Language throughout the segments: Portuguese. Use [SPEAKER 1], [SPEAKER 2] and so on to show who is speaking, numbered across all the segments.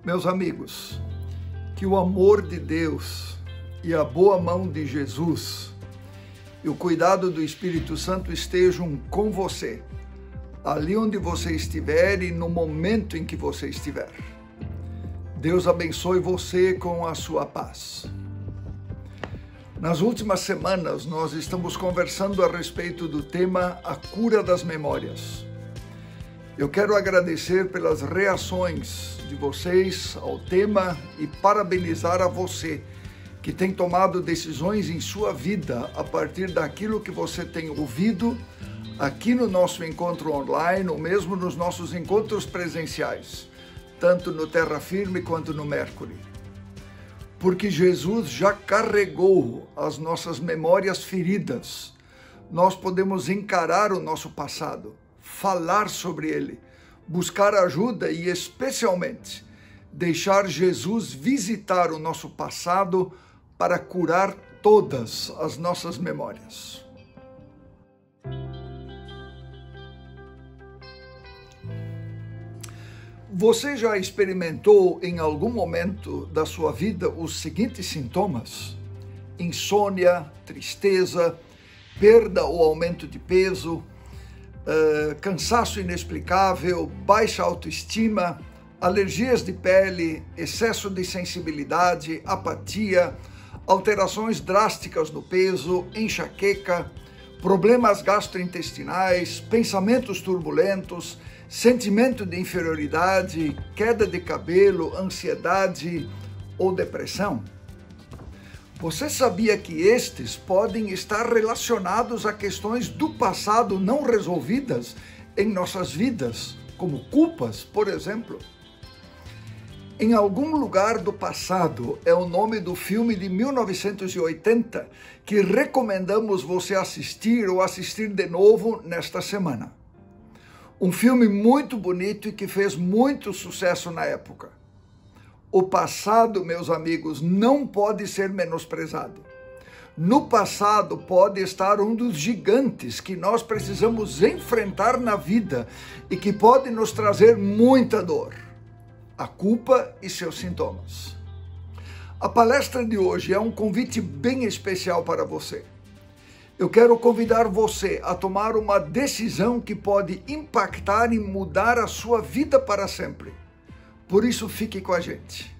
[SPEAKER 1] Meus amigos, que o amor de Deus e a boa mão de Jesus e o cuidado do Espírito Santo estejam com você, ali onde você estiver e no momento em que você estiver. Deus abençoe você com a sua paz. Nas últimas semanas, nós estamos conversando a respeito do tema A Cura das Memórias. Eu quero agradecer pelas reações de vocês ao tema e parabenizar a você que tem tomado decisões em sua vida a partir daquilo que você tem ouvido aqui no nosso encontro online ou mesmo nos nossos encontros presenciais, tanto no Terra Firme quanto no Mercury. Porque Jesus já carregou as nossas memórias feridas, nós podemos encarar o nosso passado, falar sobre ele, buscar ajuda e, especialmente, deixar Jesus visitar o nosso passado para curar todas as nossas memórias. Você já experimentou em algum momento da sua vida os seguintes sintomas? Insônia, tristeza, perda ou aumento de peso, cansaço inexplicável, baixa autoestima, alergias de pele, excesso de sensibilidade, apatia, alterações drásticas no peso, enxaqueca, problemas gastrointestinais, pensamentos turbulentos, sentimento de inferioridade, queda de cabelo, ansiedade ou depressão? Você sabia que estes podem estar relacionados a questões do passado não resolvidas em nossas vidas, como culpas, por exemplo? Em Algum Lugar do Passado é o nome do filme de 1980 que recomendamos você assistir ou assistir de novo nesta semana. Um filme muito bonito e que fez muito sucesso na época. O passado, meus amigos, não pode ser menosprezado. No passado pode estar um dos gigantes que nós precisamos enfrentar na vida e que pode nos trazer muita dor: a culpa e seus sintomas. A palestra de hoje é um convite bem especial para você. Eu quero convidar você a tomar uma decisão que pode impactar e mudar a sua vida para sempre. Por isso, fique com a gente.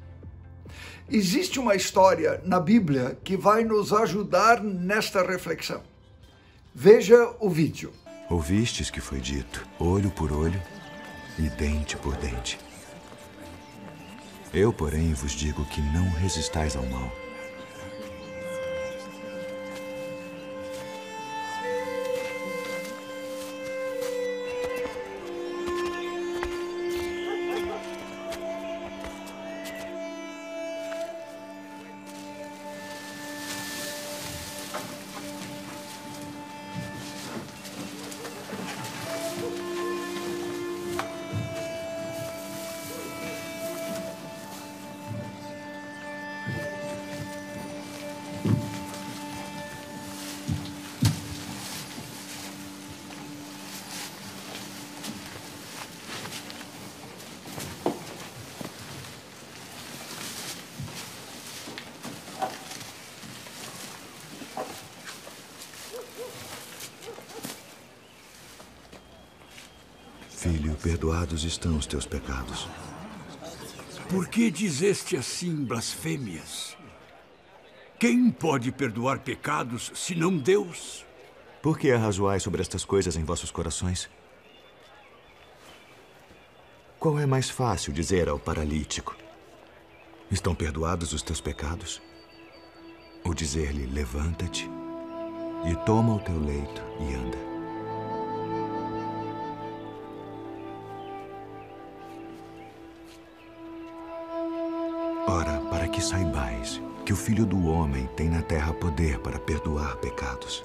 [SPEAKER 1] Existe uma história na Bíblia que vai nos ajudar nesta reflexão. Veja o vídeo.
[SPEAKER 2] Ouvistes que foi dito, olho por olho e dente por dente. Eu, porém, vos digo que não resistais ao mal. Filho, perdoados estão os teus pecados.
[SPEAKER 3] Por que dizeste assim blasfêmias? Quem pode perdoar pecados, senão Deus?
[SPEAKER 2] Por que arrazoais sobre estas coisas em vossos corações? Qual é mais fácil dizer ao paralítico: estão perdoados os teus pecados? Ou dizer-lhe: levanta-te e toma o teu leito e anda? Ora, para que saibais que o Filho do Homem tem na terra poder para perdoar pecados.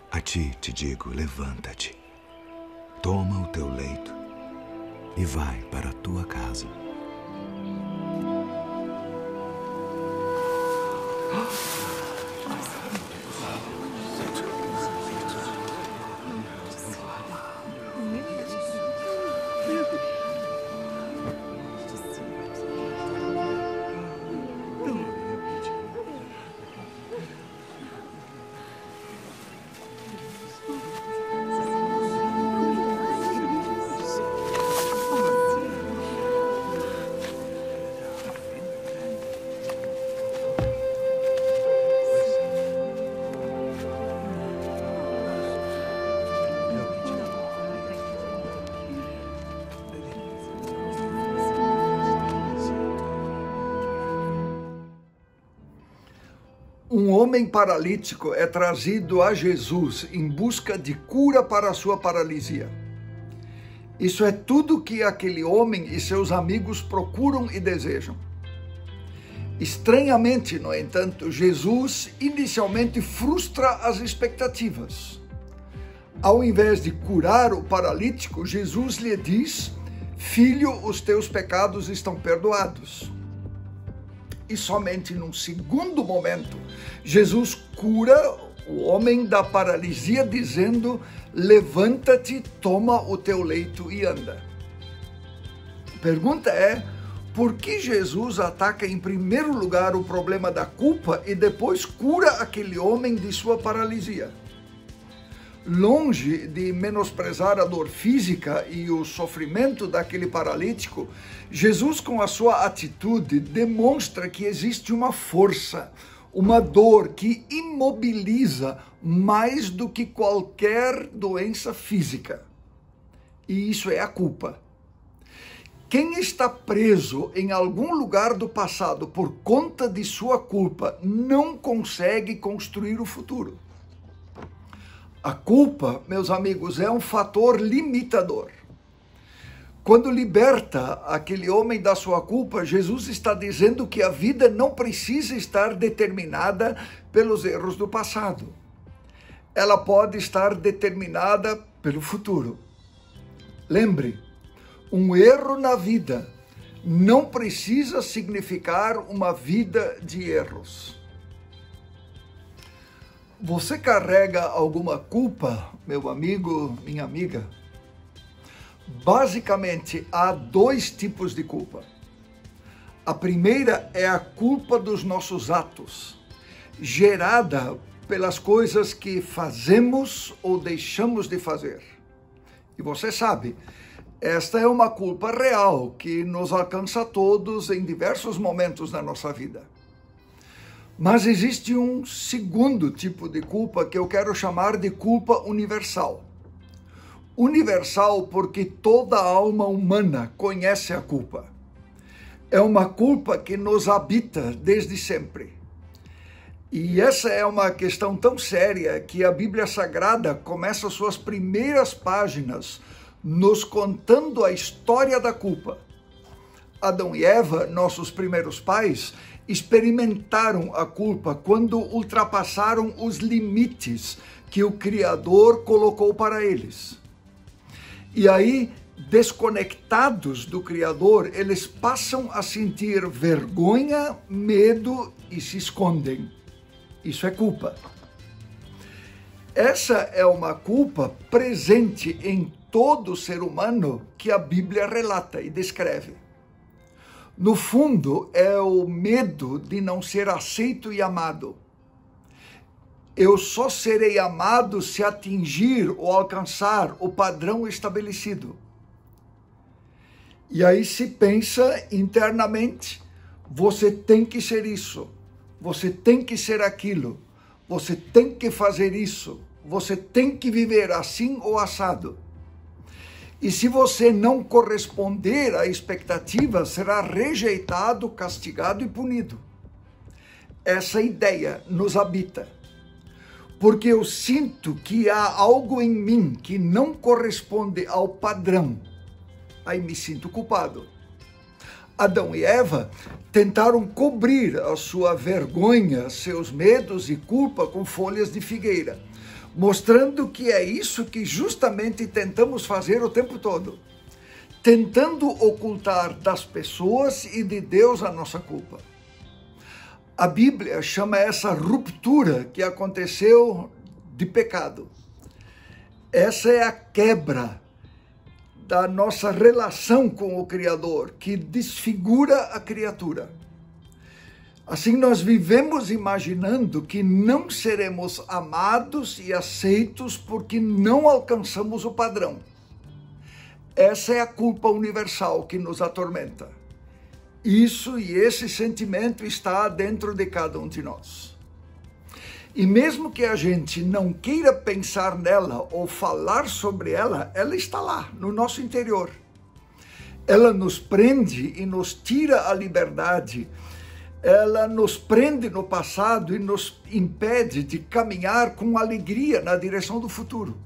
[SPEAKER 2] A ti te digo, levanta-te, toma o teu leito e vai para a tua casa.
[SPEAKER 1] Um homem paralítico é trazido a Jesus em busca de cura para a sua paralisia. Isso é tudo que aquele homem e seus amigos procuram e desejam. Estranhamente, no entanto, Jesus inicialmente frustra as expectativas. Ao invés de curar o paralítico, Jesus lhe diz: filho, os teus pecados estão perdoados. E somente num segundo momento, Jesus cura o homem da paralisia, dizendo: levanta-te, toma o teu leito e anda. A pergunta é: por que Jesus ataca em primeiro lugar o problema da culpa e depois cura aquele homem de sua paralisia? Longe de menosprezar a dor física e o sofrimento daquele paralítico, Jesus, com a sua atitude, demonstra que existe uma força, uma dor que imobiliza mais do que qualquer doença física. E isso é a culpa. Quem está preso em algum lugar do passado por conta de sua culpa não consegue construir o futuro. A culpa, meus amigos, é um fator limitador. Quando liberta aquele homem da sua culpa, Jesus está dizendo que a vida não precisa estar determinada pelos erros do passado. Ela pode estar determinada pelo futuro. Lembre, um erro na vida não precisa significar uma vida de erros. Você carrega alguma culpa, meu amigo, minha amiga? Basicamente, há dois tipos de culpa. A primeira é a culpa dos nossos atos, gerada pelas coisas que fazemos ou deixamos de fazer. E você sabe, esta é uma culpa real que nos alcança a todos em diversos momentos da nossa vida. Mas existe um segundo tipo de culpa que eu quero chamar de culpa universal. Universal porque toda alma humana conhece a culpa. É uma culpa que nos habita desde sempre. E essa é uma questão tão séria que a Bíblia Sagrada começa suas primeiras páginas nos contando a história da culpa. Adão e Eva, nossos primeiros pais, experimentaram a culpa quando ultrapassaram os limites que o Criador colocou para eles. E aí, desconectados do Criador, eles passam a sentir vergonha, medo e se escondem. Isso é culpa. Essa é uma culpa presente em todo ser humano que a Bíblia relata e descreve. No fundo, é o medo de não ser aceito e amado. Eu só serei amado se atingir ou alcançar o padrão estabelecido. E aí se pensa internamente, você tem que ser isso, você tem que ser aquilo, você tem que fazer isso, você tem que viver assim ou assado. E se você não corresponder à expectativa, será rejeitado, castigado e punido. Essa ideia nos habita. Porque eu sinto que há algo em mim que não corresponde ao padrão. Aí me sinto culpado. Adão e Eva tentaram cobrir a sua vergonha, seus medos e culpa com folhas de figueira, mostrando que é isso que justamente tentamos fazer o tempo todo, tentando ocultar das pessoas e de Deus a nossa culpa. A Bíblia chama essa ruptura que aconteceu de pecado. Essa é a quebra da nossa relação com o Criador, que desfigura a criatura. Assim, nós vivemos imaginando que não seremos amados e aceitos porque não alcançamos o padrão. Essa é a culpa universal que nos atormenta. Isso e esse sentimento está dentro de cada um de nós. E mesmo que a gente não queira pensar nela ou falar sobre ela, ela está lá, no nosso interior. Ela nos prende e nos tira a liberdade ela nos prende no passado e nos impede de caminhar com alegria na direção do futuro.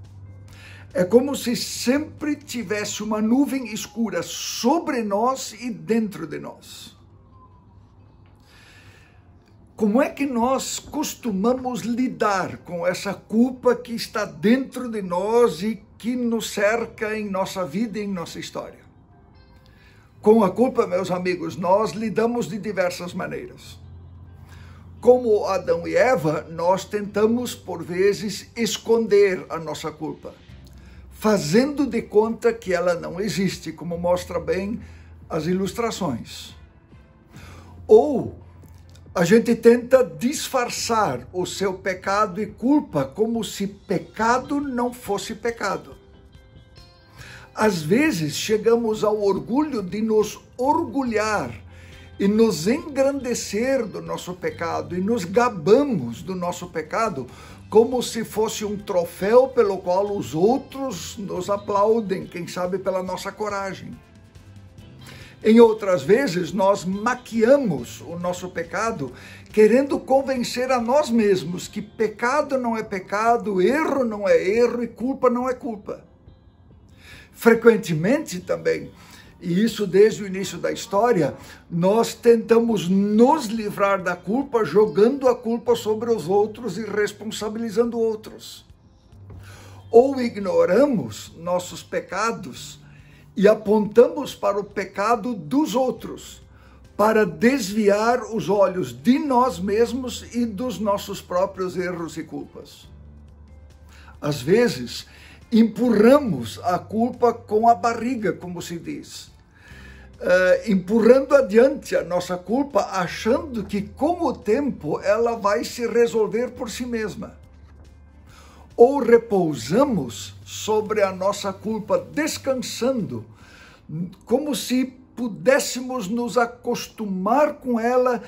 [SPEAKER 1] É como se sempre tivesse uma nuvem escura sobre nós e dentro de nós. Como é que nós costumamos lidar com essa culpa que está dentro de nós e que nos cerca em nossa vida e em nossa história? Com a culpa, meus amigos, nós lidamos de diversas maneiras. Como Adão e Eva, nós tentamos, por vezes, esconder a nossa culpa, fazendo de conta que ela não existe, como mostra bem as ilustrações. Ou a gente tenta disfarçar o seu pecado e culpa como se pecado não fosse pecado. Às vezes chegamos ao orgulho de nos orgulhar e nos engrandecer do nosso pecado e nos gabamos do nosso pecado como se fosse um troféu pelo qual os outros nos aplaudem, quem sabe pela nossa coragem. Em outras vezes, nós maquiamos o nosso pecado, querendo convencer a nós mesmos que pecado não é pecado, erro não é erro e culpa não é culpa. Frequentemente também, e isso desde o início da história, nós tentamos nos livrar da culpa, jogando a culpa sobre os outros e responsabilizando outros. Ou ignoramos nossos pecados e apontamos para o pecado dos outros, para desviar os olhos de nós mesmos e dos nossos próprios erros e culpas. Às vezes, empurramos a culpa com a barriga, como se diz, empurrando adiante a nossa culpa, achando que com o tempo ela vai se resolver por si mesma. Ou repousamos sobre a nossa culpa, descansando, como se pudéssemos nos acostumar com ela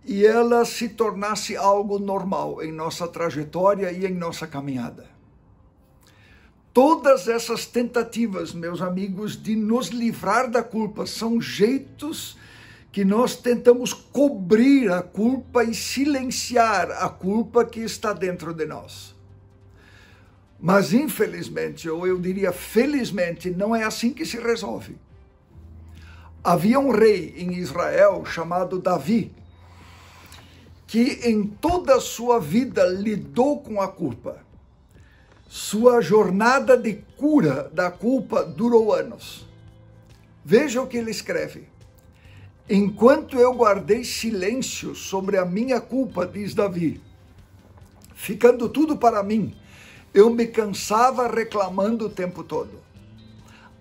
[SPEAKER 1] e ela se tornasse algo normal em nossa trajetória e em nossa caminhada. Todas essas tentativas, meus amigos, de nos livrar da culpa são jeitos que nós tentamos cobrir a culpa e silenciar a culpa que está dentro de nós. Mas infelizmente, ou eu diria felizmente, não é assim que se resolve. Havia um rei em Israel chamado Davi, que em toda a sua vida lidou com a culpa. Sua jornada de cura da culpa durou anos. Veja o que ele escreve. Enquanto eu guardei silêncio sobre a minha culpa, diz Davi, ficando tudo para mim, eu me cansava reclamando o tempo todo.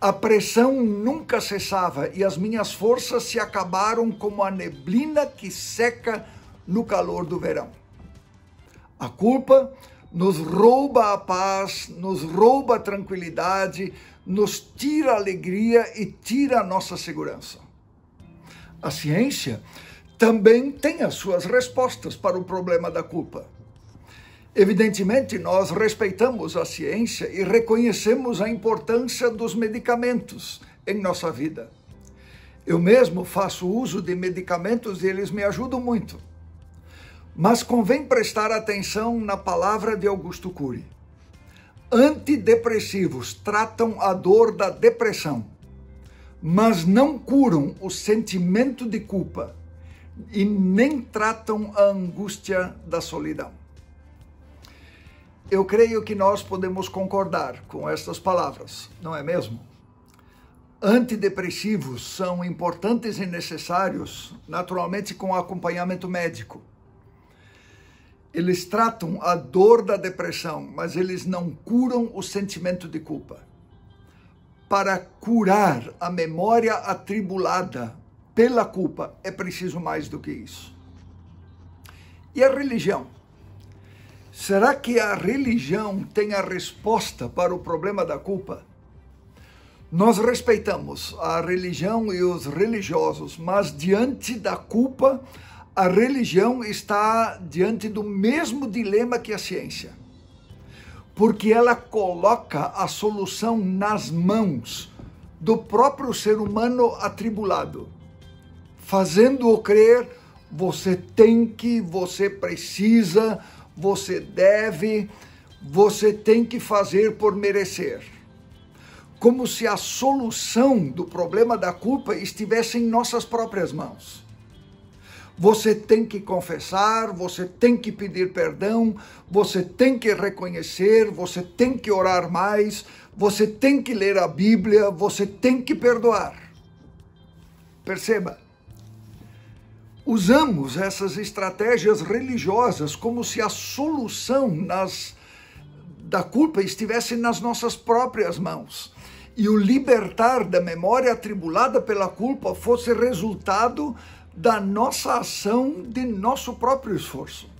[SPEAKER 1] A pressão nunca cessava e as minhas forças se acabaram como a neblina que seca no calor do verão. A culpa nos rouba a paz, nos rouba a tranquilidade, nos tira a alegria e tira a nossa segurança. A ciência também tem as suas respostas para o problema da culpa. Evidentemente, nós respeitamos a ciência e reconhecemos a importância dos medicamentos em nossa vida. Eu mesmo faço uso de medicamentos e eles me ajudam muito. Mas convém prestar atenção na palavra de Augusto Cury. Antidepressivos tratam a dor da depressão, mas não curam o sentimento de culpa e nem tratam a angústia da solidão. Eu creio que nós podemos concordar com estas palavras, não é mesmo? Antidepressivos são importantes e necessários, naturalmente com acompanhamento médico. Eles tratam a dor da depressão, mas eles não curam o sentimento de culpa. Para curar a memória atribulada pela culpa, é preciso mais do que isso. E a religião? Será que a religião tem a resposta para o problema da culpa? Nós respeitamos a religião e os religiosos, mas diante da culpa, a religião está diante do mesmo dilema que a ciência, porque ela coloca a solução nas mãos do próprio ser humano atribulado, fazendo-o crer você tem que, você precisa, você deve, você tem que fazer por merecer. Como se a solução do problema da culpa estivesse em nossas próprias mãos. Você tem que confessar, você tem que pedir perdão, você tem que reconhecer, você tem que orar mais, você tem que ler a Bíblia, você tem que perdoar. Perceba, usamos essas estratégias religiosas como se a solução da culpa estivesse nas nossas próprias mãos e o libertar da memória atribulada pela culpa fosse resultado da nossa ação, de nosso próprio esforço.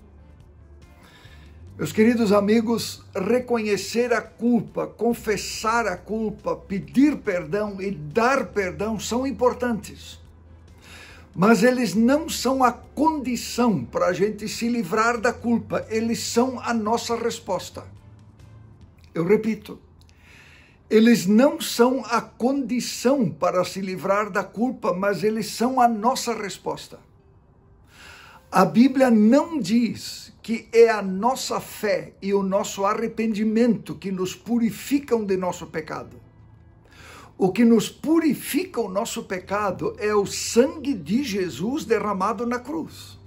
[SPEAKER 1] Meus queridos amigos, reconhecer a culpa, confessar a culpa, pedir perdão e dar perdão são importantes. Mas eles não são a condição para a gente se livrar da culpa, eles são a nossa resposta. Eu repito, eles não são a condição para se livrar da culpa, mas eles são a nossa resposta. A Bíblia não diz que é a nossa fé e o nosso arrependimento que nos purificam de nosso pecado. O que nos purifica o nosso pecado é o sangue de Jesus derramado na cruz.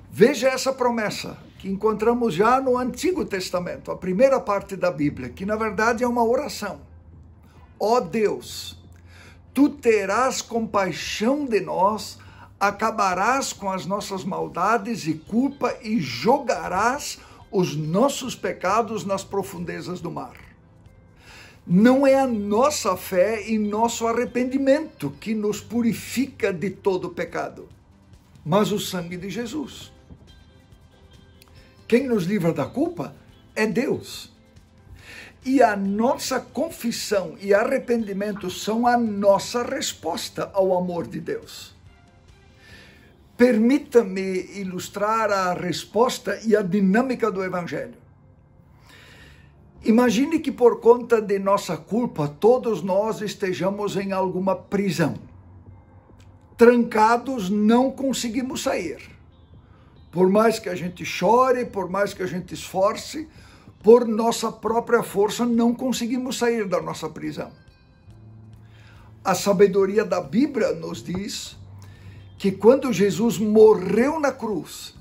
[SPEAKER 1] Veja essa promessa que encontramos já no Antigo Testamento, a primeira parte da Bíblia, que na verdade é uma oração. Ó Deus, tu terás compaixão de nós, acabarás com as nossas maldades e culpa e jogarás os nossos pecados nas profundezas do mar. Não é a nossa fé e nosso arrependimento que nos purifica de todo pecado, mas o sangue de Jesus. Quem nos livra da culpa é Deus. E a nossa confissão e arrependimento são a nossa resposta ao amor de Deus. Permita-me ilustrar a resposta e a dinâmica do Evangelho. Imagine que por conta de nossa culpa, todos nós estejamos em alguma prisão. Trancados, não conseguimos sair. Por mais que a gente chore, por mais que a gente esforce, por nossa própria força, não conseguimos sair da nossa prisão. A sabedoria da Bíblia nos diz que quando Jesus morreu na cruz,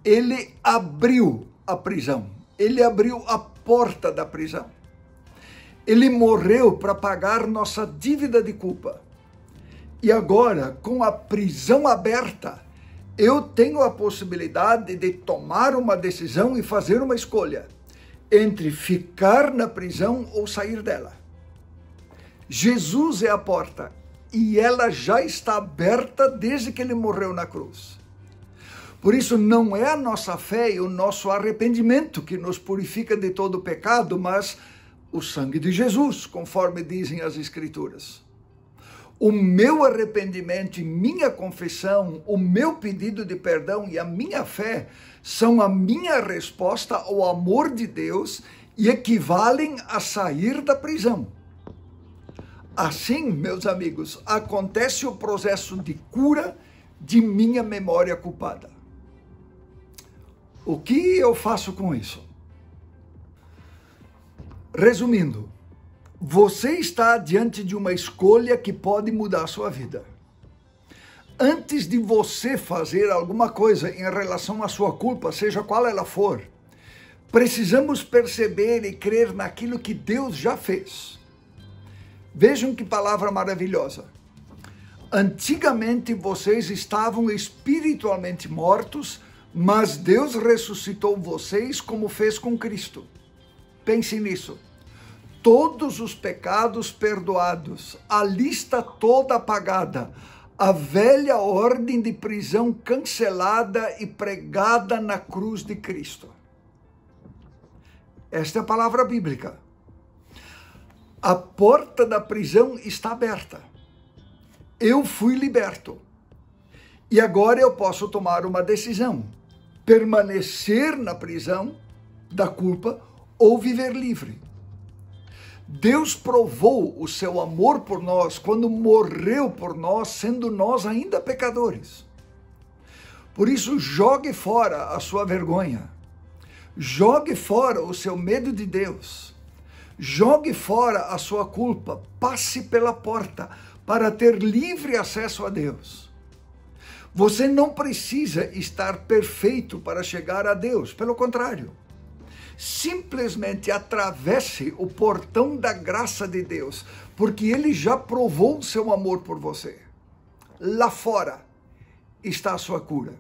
[SPEAKER 1] ele abriu a prisão, ele abriu a porta da prisão. Ele morreu para pagar nossa dívida de culpa. E agora, com a prisão aberta, eu tenho a possibilidade de tomar uma decisão e fazer uma escolha entre ficar na prisão ou sair dela. Jesus é a porta e ela já está aberta desde que ele morreu na cruz. Por isso, não é a nossa fé e o nosso arrependimento que nos purifica de todo pecado, mas o sangue de Jesus, conforme dizem as Escrituras. O meu arrependimento e minha confissão, o meu pedido de perdão e a minha fé são a minha resposta ao amor de Deus e equivalem a sair da prisão. Assim, meus amigos, acontece o processo de cura de minha memória culpada. O que eu faço com isso? Resumindo, você está diante de uma escolha que pode mudar a sua vida. Antes de você fazer alguma coisa em relação à sua culpa, seja qual ela for, precisamos perceber e crer naquilo que Deus já fez. Vejam que palavra maravilhosa. Antigamente vocês estavam espiritualmente mortos, mas Deus ressuscitou vocês como fez com Cristo. Pense nisso. Todos os pecados perdoados, a lista toda apagada, a velha ordem de prisão cancelada e pregada na cruz de Cristo. Esta é a palavra bíblica. A porta da prisão está aberta. Eu fui liberto. E agora eu posso tomar uma decisão: permanecer na prisão da culpa ou viver livre. Deus provou o seu amor por nós quando morreu por nós, sendo nós ainda pecadores. Por isso, jogue fora a sua vergonha. Jogue fora o seu medo de Deus. Jogue fora a sua culpa. Passe pela porta para ter livre acesso a Deus. Você não precisa estar perfeito para chegar a Deus. Pelo contrário, simplesmente atravesse o portão da graça de Deus, porque Ele já provou o seu amor por você. Lá fora está a sua cura.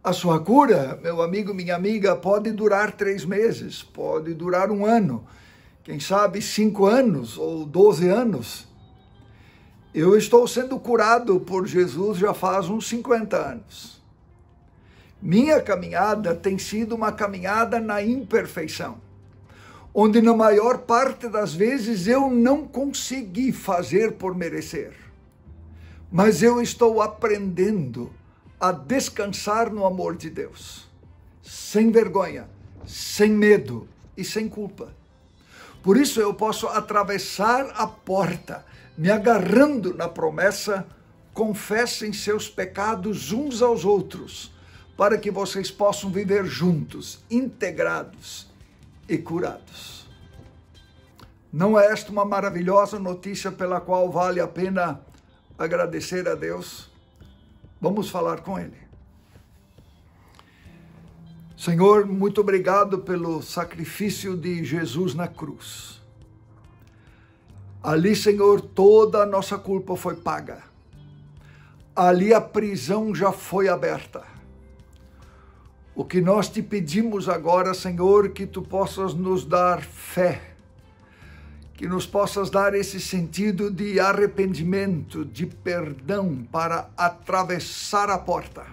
[SPEAKER 1] A sua cura, meu amigo, minha amiga, pode durar 3 meses, pode durar 1 ano, quem sabe 5 anos ou 12 anos. Eu estou sendo curado por Jesus já faz uns 50 anos. Minha caminhada tem sido uma caminhada na imperfeição, onde na maior parte das vezes eu não consegui fazer por merecer. Mas eu estou aprendendo a descansar no amor de Deus, sem vergonha, sem medo e sem culpa. Por isso eu posso atravessar a porta, me agarrando na promessa: confessem seus pecados uns aos outros, para que vocês possam viver juntos, integrados e curados. Não é esta uma maravilhosa notícia pela qual vale a pena agradecer a Deus? Vamos falar com Ele. Senhor, muito obrigado pelo sacrifício de Jesus na cruz. Ali, Senhor, toda a nossa culpa foi paga. Ali a prisão já foi aberta. O que nós te pedimos agora, Senhor, que tu possas nos dar fé, que nos possas dar esse sentido de arrependimento, de perdão para atravessar a porta,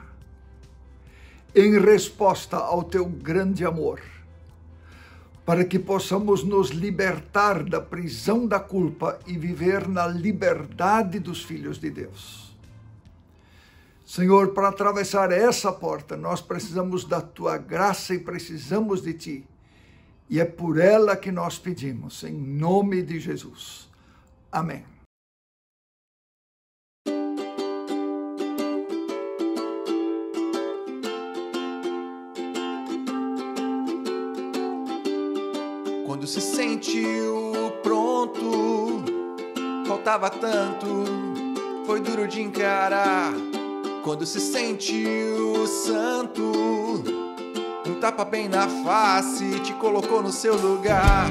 [SPEAKER 1] em resposta ao teu grande amor, para que possamos nos libertar da prisão da culpa e viver na liberdade dos filhos de Deus. Senhor, para atravessar essa porta, nós precisamos da tua graça e precisamos de ti. E é por ela que nós pedimos, em nome de Jesus. Amém.
[SPEAKER 4] Quando se sentiu pronto, faltava tanto, foi duro de encarar. Quando se sentiu santo, um tapa bem na face te colocou no seu lugar.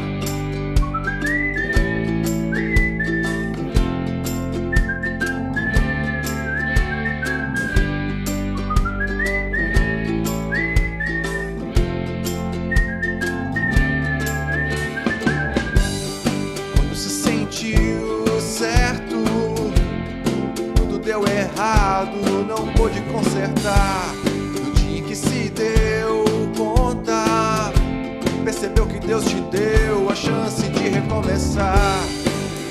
[SPEAKER 4] Quando se sentiu certo, tudo deu errado, não pôde consertar. No dia em que se deu conta, percebeu que Deus te deu a chance de recomeçar.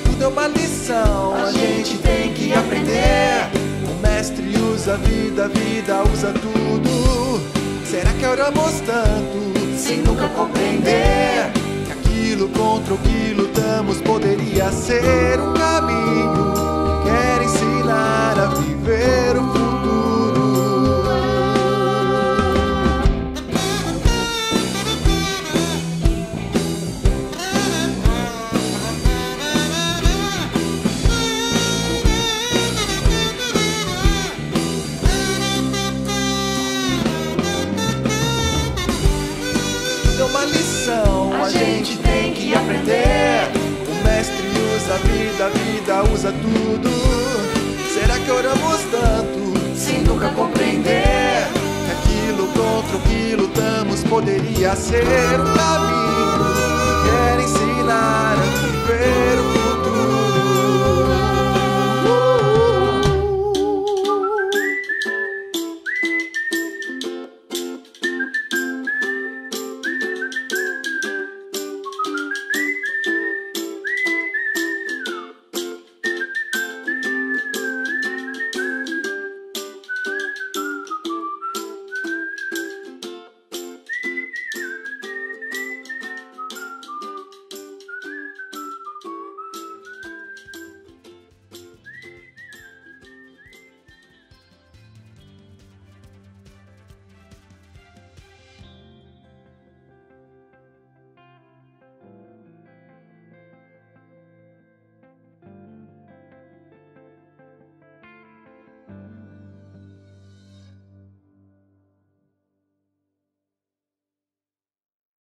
[SPEAKER 4] Tudo é uma lição, a gente tem que aprender. O mestre usa a vida usa tudo. Será que oramos tanto sem nunca compreender que aquilo contra o que lutamos poderia ser um caminho que quer ensinar a viver o futuro? Uma lição, a gente tem que aprender. O mestre usa a vida usa tudo. Será que oramos tanto sem nunca compreender que aquilo contra o que lutamos poderia ser um caminho